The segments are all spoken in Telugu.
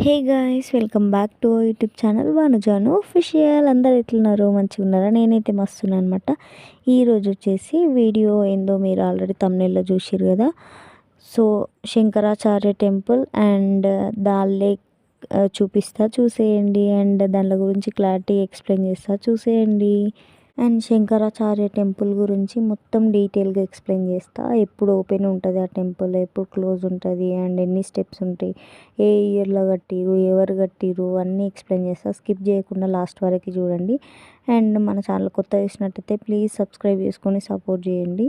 Hey guys, welcome back to YouTube channel Vanujanu official. అందరు ఎట్లున్నారు? మంచిగా ఉన్నారా? నేనైతే మస్తున్నాను అనమాట. ఈరోజు వచ్చేసి వీడియో ఏందో మీరు ఆల్రెడీ తమ్నెల్లో చూసిరు కదా. So Shankaracharya temple and dal lake చూపిస్తా, చూసేయండి. అండ్ దాని గురించి క్లారిటీ ఎక్స్ప్లెయిన్ చేస్తా, చూసేయండి. అండ్ శంకరాచార్య టెంపుల్ గురించి మొత్తం డీటెయిల్గా ఎక్స్ప్లెయిన్ చేస్తా. ఎప్పుడు ఓపెన్ ఉంటుంది ఆ టెంపుల్, ఎప్పుడు క్లోజ్ ఉంటుంది, అండ్ ఎన్ని స్టెప్స్ ఉంటాయి, ఏ ఇయర్లో కట్టిరు, ఎవరు కట్టిరు అన్నీ ఎక్స్ప్లెయిన్ చేస్తా. స్కిప్ చేయకుండా లాస్ట్ వరకు చూడండి. అండ్ మన ఛానల్ కొత్త చూసినట్టయితే ప్లీజ్ సబ్స్క్రైబ్ చేసుకొని సపోర్ట్ చేయండి.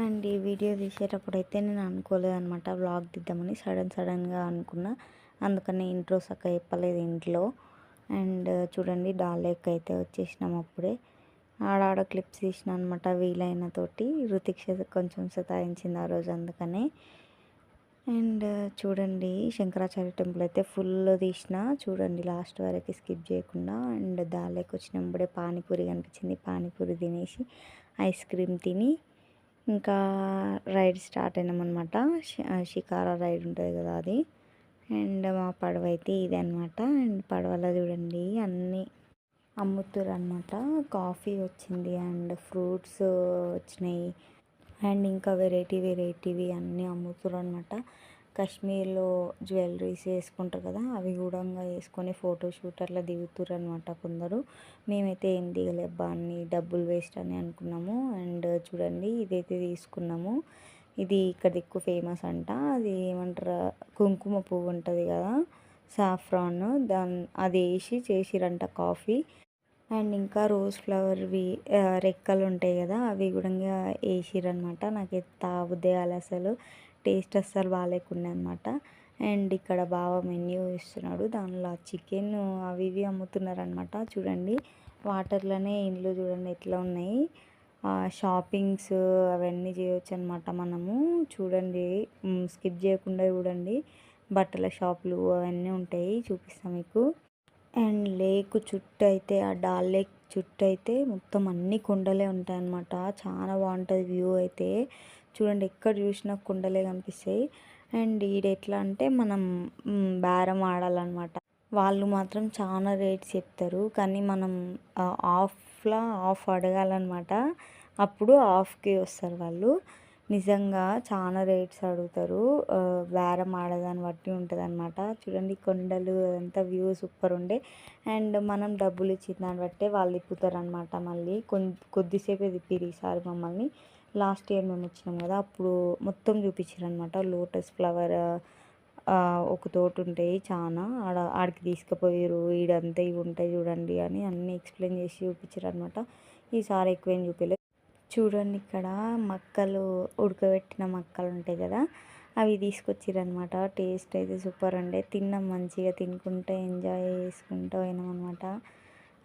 అండ్ ఈ వీడియో తీసేటప్పుడు అయితే నేను అనుకోలేదనమాట వ్లాగ్ తీద్దామని, సడన్గా అనుకున్నా. అందుకని ఇంట్రో సక్క చెప్పలేదు ఇంట్లో. అండ్ చూడండి, డాల్ లేక్ అయితే వచ్చేసినాం అప్పుడే. ఆడ క్లిప్స్ తీసిన అనమాట వీలైన తోటి. రుతిక్ కొంచెం సతాయించింది ఆ రోజు, అందుకనే. అండ్ చూడండి, శంకరాచార్య టెంపుల్ అయితే ఫుల్ తీసిన, చూడండి లాస్ట్ వరకు స్కిప్ చేయకుండా. అండ్ దాల్లోకి వచ్చినప్పుడే పానీపూరి కనిపించింది, పానీపూరి తినేసి ఐస్ క్రీమ్ తిని ఇంకా రైడ్ స్టార్ట్ అయినామన్నమాట. షికారా రైడ్ ఉంటుంది కదా అది. అండ్ మా పడవ అయితే ఇదే అనమాట. అండ్ పడవలో చూడండి అన్నీ అమ్ముతారు అనమాట. కాఫీ వచ్చింది అండ్ ఫ్రూట్స్ వచ్చినాయి. అండ్ ఇంకా వెరైటీవి అన్నీ అమ్ముతారు అనమాట. కాశ్మీర్లో జ్యువెలరీస్ వేసుకుంటారు కదా, అవి కూడా వేసుకొని ఫోటోషూట్ అట్లా దిగుతారు అనమాట కొందరు. మేమైతే ఏం దిగలేబ్బా, అన్ని డబ్బులు వేస్ట్ అని అనుకున్నాము. అండ్ చూడండి, ఇదైతే తీసుకున్నాము. ఇది ఇక్కడ ఎక్కువ ఫేమస్ అంట. అది ఏమంటారు, కుంకుమ పువ్వు ఉంటుంది కదా, సాఫ్రాన్, అది వేసి చేసిరంట కాఫీ. అండ్ ఇంకా రోజ్ ఫ్లవర్వి రెక్కలు ఉంటాయి కదా, అవి కూడా వేసిరనమాట. నాకైతే తాగుద్దే అసలు టేస్ట్ అస్సలు బాగాలేకుండా అనమాట. అండ్ ఇక్కడ బాగా మెన్యూ ఇస్తున్నాడు, దానిలో చికెన్ అవి ఇవి అమ్ముతున్నారనమాట. చూడండి, వాటర్లోనే ఇండ్లు చూడండి ఎట్లా ఉన్నాయి. షాపింగ్స్ అవన్నీ చేయొచ్చు అనమాట మనము. చూడండి, స్కిప్ చేయకుండా చూడండి. బట్టల షాపులు అవన్నీ ఉంటాయి, చూపిస్తాం మీకు. అండ్ లేక్ చుట్టూ అయితే, ఆ డాల్ లేక్ చుట్టూ అయితే మొత్తం అన్ని కొండలే ఉంటాయి అన్నమాట. చాలా బాగుంటుంది వ్యూ అయితే. చూడండి, ఎక్కడ చూసినా కొండలే కనిపిస్తాయి. అండ్ ఈడ ఎట్లా అంటే మనం బేరం ఆడాలన్నమాట. వాళ్ళు మాత్రం చాలా రేట్స్ చెప్తారు, కానీ మనం ఆఫ్ అడగాలన్నమాట. అప్పుడు ఆఫ్కి వస్తారు వాళ్ళు. నిజంగా చాలా రేట్స్ అడుగుతారు. బేరం ఆడదాన్ని బట్టి ఉంటుంది అనమాట. చూడండి, కొండలు అదంతా వ్యూ సూపర్ ఉండే. అండ్ మనం డబ్బులు ఇచ్చిన దాన్ని బట్టే వాళ్ళు తిప్పుతారు అనమాట. మళ్ళీ కొద్దిసేపే తిప్పిరు ఈసారి మమ్మల్ని. లాస్ట్ ఇయర్ మేము వచ్చినాం కదా, అప్పుడు మొత్తం చూపించారు అనమాట. లోటస్ ఫ్లవర్ ఒక తోట ఉంటాయి చాలా, ఆడికి తీసుకుపోయారు. ఈడంతా ఇవి ఉంటాయి చూడండి అని అన్నీ ఎక్స్ప్లెయిన్ చేసి చూపించారు అనమాట. ఈసారి ఎక్కువేం చూపించలేదు. చూడండి, ఇక్కడ మక్కలు, ఉడకబెట్టిన మక్కలు ఉంటాయి కదా, అవి తీసుకొచ్చిరనమాట. టేస్ట్ అయితే సూపర్ ఉండే. తిన్నాం మంచిగా, తినుకుంటే ఎంజాయ్ చేసుకుంటూ పోయినాం అనమాట.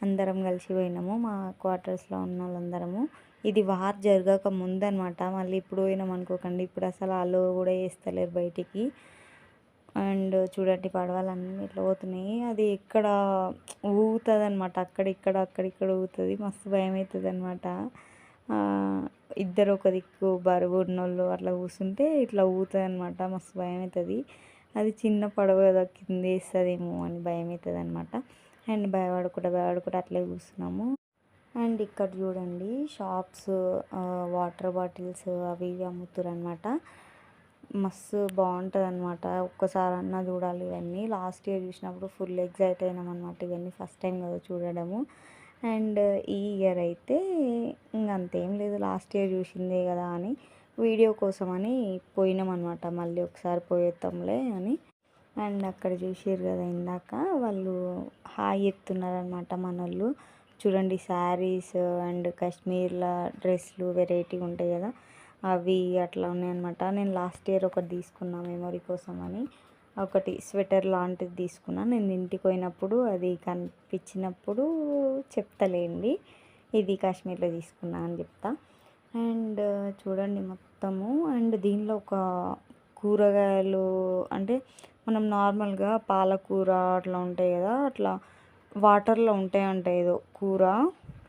అందరం కలిసి పోయినాము, మా క్వార్టర్స్లో ఉన్న వాళ్ళందరము. ఇది వార్ జరగక ముందు అనమాట. మళ్ళీ ఇప్పుడు పోయినాం అనుకోకండి, ఇప్పుడు అసలు అలో కూడా వేస్తలేరు బయటికి. అండ్ చూడండి, పడవలన్నీ ఇట్లా పోతున్నాయి. అది ఎక్కడ ఊగుతుంది అనమాట, అక్కడిక్కడ ఊగుతుంది. మస్తు భయం అవుతుంది అనమాట. ఇద్దరు ఒక దిక్కు బరువు ఉన్నోళ్ళు అట్లా కూర్చుంటే ఇట్లా ఊగుతుంది అనమాట. మస్తు భయం అవుతుంది. అది చిన్న పడవ కదా, కింద వేస్తుందేమో అని భయం అవుతుంది అనమాట. అండ్ భయపడకుండా అట్లే కూర్చున్నాము. అండ్ ఇక్కడ చూడండి, షాప్స్, వాటర్ బాటిల్స్ అవి ఇవి అమ్ముతారు అనమాట. మస్తు బాగుంటుంది అనమాట. ఒక్కసారన్నా చూడాలి ఇవన్నీ. లాస్ట్ ఇయర్ చూసినప్పుడు ఫుల్ ఎగ్జైట్ అయినాం అనమాట. ఇవన్నీ ఫస్ట్ టైం కదా చూడడము. అండ్ ఈ ఇయర్ అయితే ఇంకంతేం లేదు, లాస్ట్ ఇయర్ చూసిందే కదా అని వీడియో కోసం అని పోయినాం అనమాట. మళ్ళీ ఒకసారి పోయేద్దాంలే అని. అండ్ అక్కడ చూసారు కదా ఇందాక, వాళ్ళు హాయ్ చెప్తున్నారనమాట మనోళ్ళు. చూడండి, శారీస్ అండ్ కాశ్మీర్లో డ్రెస్లు వెరైటీగా ఉంటాయి కదా, అవి అట్లా ఉన్నాయన్నమాట. నేను లాస్ట్ ఇయర్ ఒకటి తీసుకున్నా మెమొరీ కోసం అని. ఒకటి స్వెటర్ లాంటిది తీసుకున్నా. నేను ఇంటికి పోయినప్పుడు అది కనిపించినప్పుడు చెప్తలేండి, ఇది కాశ్మీర్లో తీసుకున్నా అని చెప్తా. అండ్ చూడండి మొత్తము. అండ్ దీనిలో ఒక కూరగాయలు అంటే మనం నార్మల్గా పాలకూర అట్లా ఉంటాయి కదా, అట్లా వాటర్లో ఉంటాయంట ఏదో కూర.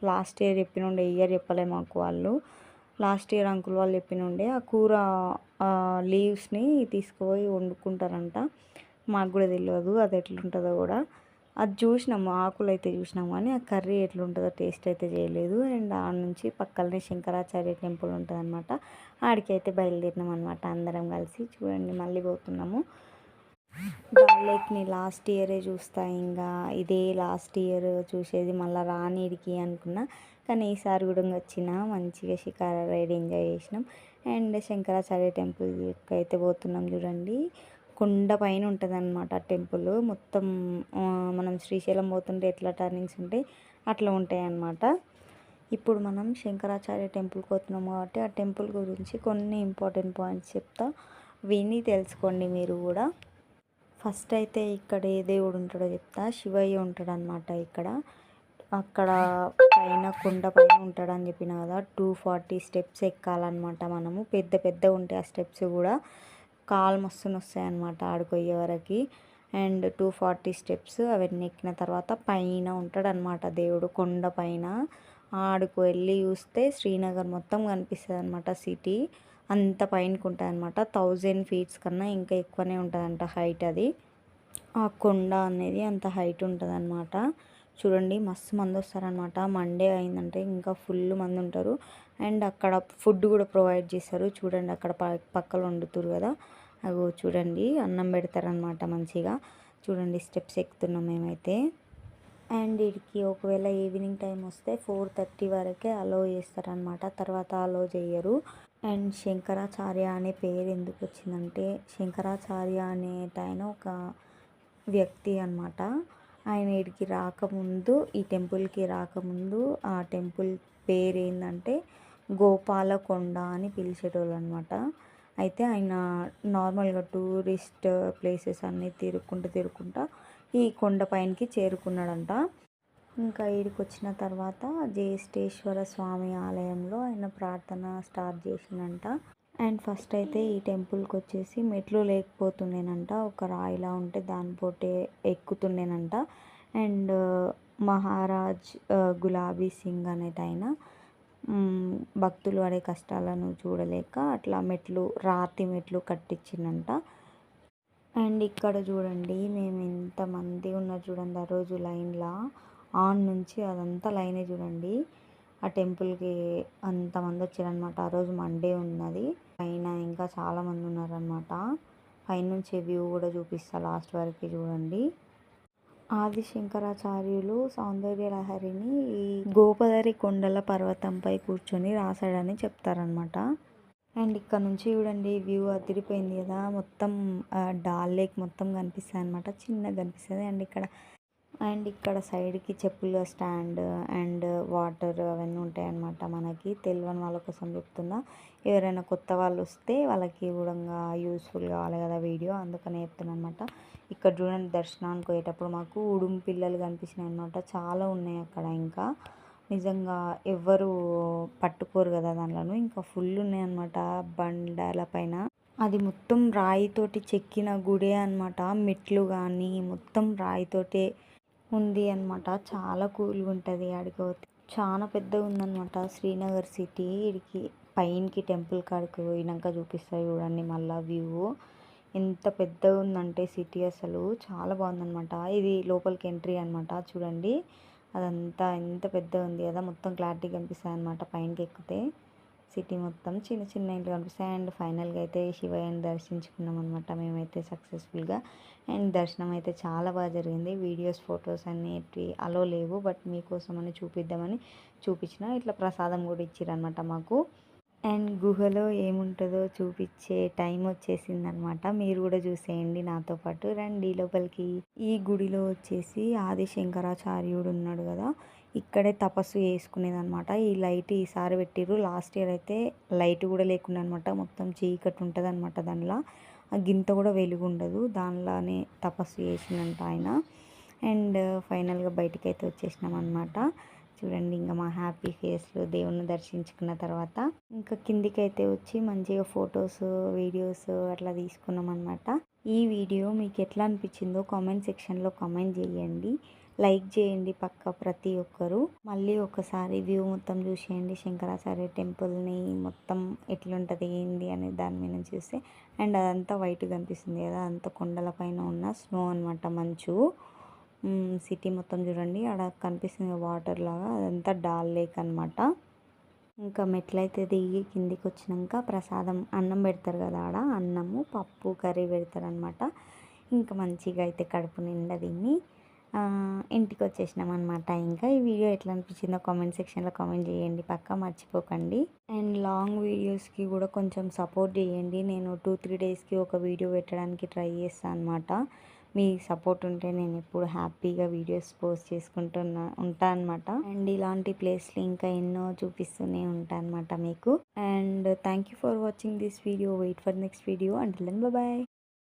లాస్ట్ ఇయర్ చెప్పినుండే, ఇయర్ చెప్పలే మాకు వాళ్ళు. లాస్ట్ ఇయర్ అంకుల్ వాళ్ళు చెప్పినుండే ఆ కూర లీవ్స్ని తీసుకుపోయి వండుకుంటారంట. మాకు కూడా తెలియదు అది ఎట్లుంటుందో కూడా. అది చూసినాము, ఆకులు అయితే చూసినాము కానీ ఆ కర్రీ ఎట్లుంటుందో టేస్ట్ అయితే చేయలేదు. అండ్ ఆడ నుంచి పక్కనే శంకరాచార్య టెంపుల్ ఉంటుంది అనమాట. ఆడికైతే బయలుదేరినాం అనమాట అందరం కలిసి. చూడండి మళ్ళీ పోతున్నాము. డాల్ లేక్ని లాస్ట్ ఇయరే చూస్తా, ఇంకా ఇదే లాస్ట్ ఇయర్ చూసేది, మళ్ళీ రానీడికి అనుకున్నా. కానీ ఈసారి కూడా వచ్చిన మంచిగా షికారా రైడ్ ఎంజాయ్ చేసినాం. అండ్ శంకరాచార్య టెంపుల్కి అయితే పోతున్నాం. చూడండి కొండ పైన ఉంటుంది అనమాట టెంపుల్ మొత్తం. మనం శ్రీశైలం పోతుంటే ఎట్లా టర్నింగ్స్ ఉంటాయి అట్లా ఉంటాయి అన్నమాట. ఇప్పుడు మనం శంకరాచార్య టెంపుల్కి పోతున్నాం కాబట్టి ఆ టెంపుల్ గురించి కొన్ని ఇంపార్టెంట్ పాయింట్స్ చెప్తా, విని తెలుసుకోండి మీరు కూడా. ఫస్ట్ అయితే ఇక్కడ ఏ దేవుడు ఉంటాడో చెప్తా. శివయ్య ఉంటాడు అనమాట ఇక్కడ. అక్కడ పైన కొండ పైన ఉంటాడని చెప్పిన కదా, 240 స్టెప్స్ ఎక్కాలన్నమాట మనము. పెద్ద పెద్ద ఉంటాయి ఆ స్టెప్స్ కూడా, కాలు మస్తు వస్తాయి అన్నమాట ఆడుకోయే వరకు. అండ్ 240 స్టెప్స్ అవన్నీ ఎక్కిన తర్వాత పైన ఉంటాడనమాట దేవుడు కొండ పైన. ఆడుకు వెళ్ళి చూస్తే శ్రీనగర్ మొత్తం కనిపిస్తుంది అనమాట. సిటీ అంత పైనకు ఉంటుంది అనమాట. 1000 ఫీట్స్ కన్నా ఇంకా ఎక్కువనే ఉంటుందంట హైట్. అది ఆ కొండ అనేది అంత హైట్ ఉంటుంది అనమాట. చూడండి మస్తు మంది వస్తారనమాట. మండే అయిందంటే ఇంకా ఫుల్ మంది ఉంటారు. అండ్ అక్కడ ఫుడ్ కూడా ప్రొవైడ్ చేస్తారు. చూడండి అక్కడ పక్కన వండుతారు కదా, అవి చూడండి అన్నం పెడతారనమాట మంచిగా. చూడండి స్టెప్స్ ఎక్కుతున్నాం మేమైతే. అండ్ వీడికి ఒకవేళ ఈవినింగ్ టైం వస్తే 4:30 వరకే అలో చేస్తారనమాట, తర్వాత అలో చేయరు. అండ్ శంకరాచార్య అనే పేరు ఎందుకు వచ్చిందంటే, శంకరాచార్య అనేటైన ఒక వ్యక్తి అనమాట. ఆయన వీడికి రాకముందు, ఈ టెంపుల్కి రాకముందు ఆ టెంపుల్ పేరు ఏంటంటే గోపాలకొండ అని పిలిచేటోళ్ళు అనమాట. అయితే ఆయన నార్మల్గా టూరిస్ట్ ప్లేసెస్ అన్నీ తిరుక్కుంటా ఈ కొండ పైనకి చేరుకున్నాడంట. ఇంకా ఈడికి వచ్చిన తర్వాత జ్యేష్ఠేశ్వర స్వామి ఆలయంలో ఆయన ప్రార్థన స్టార్ట్ చేసిందంట. అండ్ ఫస్ట్ అయితే ఈ టెంపుల్కి వచ్చేసి మెట్లు లేకపోతుండేనంట, ఒక రాయిలా ఉంటే దానిపోటే ఎక్కుతుండేనంట. అండ్ మహారాజ్ గులాబీ సింగ్ అనేటైన భక్తులు పడే కష్టాలను చూడలేక అట్లా రాతి మెట్లు కట్టించిందంట. అండ్ ఇక్కడ చూడండి మేము ఎంతమంది ఉన్నారు చూడండి ఆ రోజు లైన్లో. ఆన్ నుంచి అదంతా లైనే చూడండి. ఆ టెంపుల్కి అంతమంది వచ్చారనమాట. ఆ రోజు మండే ఉన్నది. పైన ఇంకా చాలామంది ఉన్నారనమాట. పైనుంచి వ్యూ కూడా చూపిస్తా లాస్ట్ వరకు చూడండి. ఆది శంకరాచార్యులు సౌందర్య లహరిని ఈ గోపదరి కొండల పర్వతంపై కూర్చొని రాశాడని చెప్తారనమాట. అండ్ ఇక్కడ నుంచి చూడండి వ్యూ అదిరిపోయింది కదా, మొత్తం డాల్ లేక్ మొత్తం కనిపిస్తుంది అనమాట, చిన్నగా కనిపిస్తుంది. అండ్ ఇక్కడ సైడ్కి చెప్పుల స్టాండ్ అండ్ వాటర్ అవన్నీ ఉంటాయన్నమాట. మనకి తెలియని వాళ్ళ కోసం చెప్తున్నా, ఎవరైనా కొత్త వాళ్ళు వస్తే వాళ్ళకి కూడా యూస్ఫుల్ కావాలి కదా వీడియో, అందుకని చెప్తున్నా అనమాట. ఇక్కడ చూడండి దర్శనానికి పోయేటప్పుడు మాకు ఉడుము పిల్లలు కనిపించినాయి అనమాట. చాలా ఉన్నాయి అక్కడ. ఇంకా నిజంగా ఎవ్వరు పట్టుకోరు కదా దానిలను, ఇంకా ఫుల్ ఉన్నాయి అనమాట బండాల పైన. అది మొత్తం రాయితోటి చెక్కిన గుడే అనమాట. మెట్లు కానీ మొత్తం రాయితోటే ఉంది అనమాట. చాలా కూల్గా ఉంటుంది ఆడికి. చాలా పెద్దగా ఉందన్నమాట శ్రీనగర్ సిటీ. ఇడికి పైనకి టెంపుల్ కాడికి పోయినాక చూపిస్తాయి చూడండి మళ్ళీ వ్యూ. ఎంత పెద్దగా ఉందంటే సిటీ అసలు చాలా బాగుందన్నమాట. ఇది లోపలికి ఎంట్రీ అనమాట. చూడండి అదంతా ఎంత పెద్దగా ఉంది కదా, మొత్తం క్లారిటీ కనిపిస్తుంది అనమాట పైనకి ఎక్కితే. సిటీ మొత్తం చిన్న చిన్న ఇంట్లో కనిపిస్తాయి. అండ్ ఫైనల్గా అయితే శివయ్యని దర్శించుకున్నాం అనమాట మేమైతే సక్సెస్ఫుల్గా. అండ్ దర్శనం అయితే చాలా బాగా జరిగింది. వీడియోస్ ఫొటోస్ అన్నిటి అలో లేవు, బట్ మీకోసం అని చూపిద్దామని చూపించిన. ఇట్లా ప్రసాదం కూడా ఇచ్చిరనమాట మాకు. అండ్ గుహలో ఏముంటుందో చూపించే టైం వచ్చేసింది అనమాట. మీరు కూడా చూసేయండి నాతో పాటు, రండి లోపలికి. ఈ గుడిలో వచ్చేసి ఆది శంకరాచార్యుడు ఉన్నాడు కదా, ఇక్కడే తపస్సు చేసుకునేది అనమాట. ఈ లైట్ ఈసారి పెట్టిర్రు, లాస్ట్ ఇయర్ అయితే లైట్ కూడా లేకుండా అనమాట, మొత్తం చీకటి ఉంటుంది అనమాట. దానిలో ఆ గింత కూడా వెలుగు ఉండదు, దానిలోనే తపస్సు చేసినంట ఆయన. అండ్ ఫైనల్గా బయటికి అయితే వచ్చేసినాం అనమాట. చూడండి ఇంకా మా హ్యాపీ ఫేస్లో దేవుణ్ణి దర్శించుకున్న తర్వాత ఇంకా కిందికి అయితే వచ్చి మంచిగా ఫొటోస్ వీడియోస్ అట్లా తీసుకున్నాం అనమాట. ఈ వీడియో మీకు ఎట్లా అనిపించిందో కామెంట్ సెక్షన్లో కామెంట్ చేయండి, లైక్ చేయండి ప్రతి ఒక్కరు. మళ్ళీ ఒకసారి వ్యూ మొత్తం చూసేయండి, శంకరాచార్య టెంపుల్ని మొత్తం ఎట్లుంటుంది ఏంది అనే దాని మీద చూస్తే. అండ్ అదంతా వైట్ కనిపిస్తుంది కదా, అంతా కొండల పైన ఉన్న స్నో అనమాట, మంచు. సిటీ మొత్తం చూడండి, అక్కడ కనిపిస్తుంది వాటర్ లాగా, అదంతా డాల్ లేక్ అనమాట. ఇంకా మెట్లయితే దిగి కిందికి వచ్చినాక ప్రసాదం అన్నం పెడతారు కదా, ఆడ అన్నము పప్పు కర్రీ పెడతారు అనమాట. ఇంకా మంచిగా అయితే కడుపు నిండా తిని ఇంటికి వచ్చేసినాం అనమాట. ఇంకా ఈ వీడియో ఎట్లా అనిపించిందో కామెంట్ సెక్షన్లో కామెంట్ చేయండి, పక్కా మర్చిపోకండి. అండ్ లాంగ్ వీడియోస్కి కూడా కొంచెం సపోర్ట్ చేయండి. నేను 2-3 డేస్కి ఒక వీడియో పెట్టడానికి ట్రై చేస్తాను అనమాట. మీ సపోర్ట్ ఉంటే నేను ఎప్పుడు హ్యాపీగా వీడియోస్ పోస్ట్ ఉంటాను అనమాట. అండ్ ఇలాంటి ప్లేస్లు ఇంకా ఎన్నో చూపిస్తూనే ఉంటాను అనమాట మీకు. And thank you for watching this video. Wait for next video. Until then bye.